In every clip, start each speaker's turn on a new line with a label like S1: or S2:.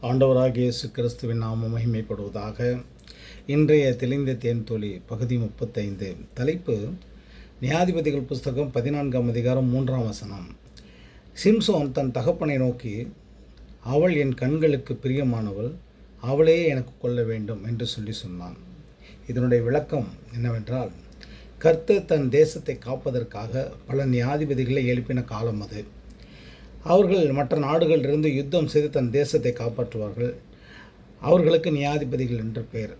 S1: ஆண்டவராகிய இயேசு கிறிஸ்துவின் நாமம் மகிமைப்படுவதாக. இன்றைய தெளிந்த தேன்தொழி பகுதி 35. தலைப்பு: நியாயாதிபதிகள் புஸ்தகம் 14ஆம் அதிகாரம் 3ஆம் வசனம். சிம்சோன் தன் தகப்பனை நோக்கி, அவள் என் கண்களுக்கு பிரியமானவள், அவளே எனக்கு கொள்ள வேண்டும் என்று சொன்னான். இதனுடைய விளக்கம் என்னவென்றால், கர்த்தர் தன் தேசத்தை காப்பதற்காக பல நியாயாதிபதிகளை எழுப்பின காலம் அது. அவர்கள் மற்ற நாடுகளிலிருந்து யுத்தம் செய்து தன் தேசத்தை காப்பாற்றுவார்கள். அவர்களுக்கு நியாயாதிபதிகள் என்று பெயர்.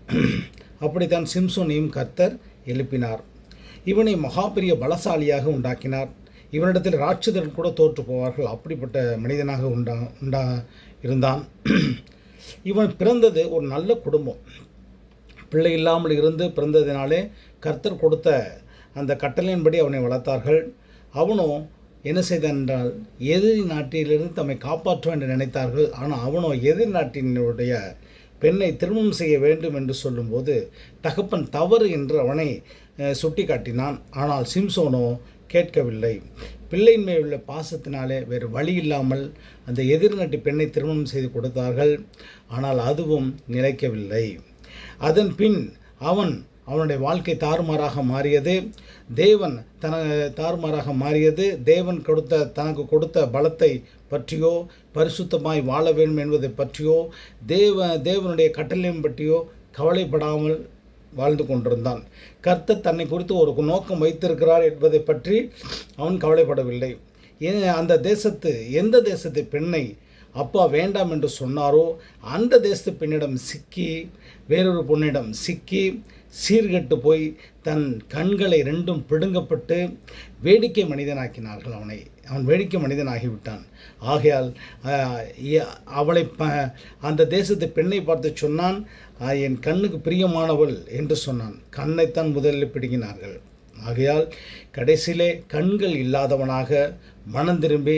S1: அப்படித்தான் சிம்சோனையும் கர்த்தர் எழுப்பினார். இவனை மகா பெரிய பலசாலியாக உண்டாக்கினார். இவனிடத்தில் ராட்சதர்கள் கூட தோற்று போவார்கள். அப்படிப்பட்ட மனிதனாக இருந்தான். இவன் பிறந்தது ஒரு நல்ல குடும்பம். பிள்ளை இல்லாமல் இருந்து பிறந்ததினாலே கர்த்தர் கொடுத்த அந்த கட்டளையின்படி அவனை வளர்த்தார்கள். அவனும் என்ன செய்தான் என்றால், எதிரி நாட்டிலிருந்து தம்மை காப்பாற்றுவோம் என்று நினைத்தார்கள். ஆனால் அவனோ எதிரி நாட்டினுடைய பெண்ணை திருமணம் செய்ய வேண்டும் என்று சொல்லும்போது தகப்பன் தவறு என்று அவனை சுட்டி காட்டினான். ஆனால் சிம்சோனோ கேட்கவில்லை. பிள்ளையின் மேல் உள்ள பாசத்தினாலே வேறு வழி இல்லாமல் அந்த எதிரி நாட்டு பெண்ணை திருமணம் செய்து கொடுத்தார்கள். ஆனால் அதுவும் நிலைக்கவில்லை. அதன் பின் அவனுடைய வாழ்க்கை தாறுமாறாக மாறியது. தாறுமாறாக மாறியது. தேவன் தனக்கு கொடுத்த பலத்தை பற்றியோ, பரிசுத்தமாய் வாழ வேண்டும் என்பதை பற்றியோ, தேவனுடைய கட்டளையும் பற்றியோ கவலைப்படாமல் வாழ்ந்து கொண்டிருந்தான். கர்த்தர் தன்னை குறித்து ஒரு நோக்கம் வைத்திருக்கிறார் என்பதை பற்றி அவன் கவலைப்படவில்லை. எந்த தேசத்து பெண்ணை அப்பா வேண்டாம் என்று சொன்னாரோ அந்த தேசத்து பெண்ணிடம் சிக்கி, வேறொரு பொண்ணிடம் சிக்கி சீர்கெட்டு போய் தன் கண்களை ரெண்டும் பிடுங்கப்பட்டு வேடிக்கை மனிதனாக்கினார்கள். அவன் வேடிக்கை மனிதனாகிவிட்டான். ஆகையால் அவளை அந்த தேசத்து பெண்ணை பார்த்து சொன்னான், என் கண்ணுக்கு பிரியமானவள் என்று சொன்னான். கண்ணைத்தான் முதலில் பிடுங்கினார்கள். ஆகையால் கடைசியிலே கண்கள் இல்லாதவனாக மனம் திரும்பி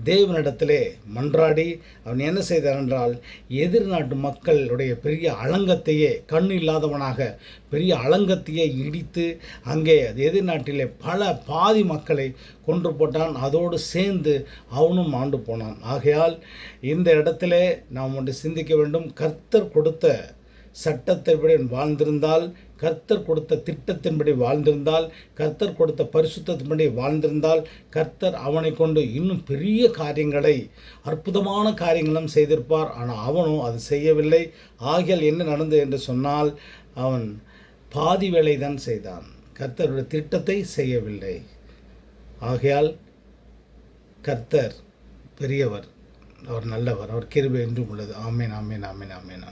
S1: தேவனிடத்திலே மன்றாடி அவன் என்ன செய்தான் என்றால், எதிர் நாட்டு மக்களுடைய பெரிய அலங்கத்தையே, கண் இல்லாதவனாக பெரிய அலங்கத்தையே இடித்து அங்கே எதிர் நாட்டிலே பாதி மக்களை கொன்று போட்டான். அதோடு சேர்ந்து அவனும் ஆண்டு போனான். ஆகையால் இந்த இடத்திலே நாம் ஒன்று சிந்திக்க வேண்டும். கர்த்தர் கொடுத்த சட்டத்தின்படி வாழ்ந்திருந்தால், கர்த்தர் கொடுத்த திட்டத்தின்படி வாழ்ந்திருந்தால், கர்த்தர் கொடுத்த பரிசுத்தத்தின்படி வாழ்ந்திருந்தால், கர்த்தர் அவனை கொண்டு இன்னும் பெரிய காரியங்களை, அற்புதமான காரியங்களும் செய்திருப்பார். ஆனால் அவனோ அது செய்யவில்லை. ஆகையால் என்ன நடந்தது என்று சொன்னால், அவன் பாதி வேலை தான் செய்தான், கர்த்தருடைய திட்டத்தை செய்யவில்லை. ஆகையால் கர்த்தர் பெரியவர், அவர் நல்லவர், அவர் கிருபை என்றும் உள்ளது. ஆமேன், ஆமேன், ஆமேன், ஆமேன்.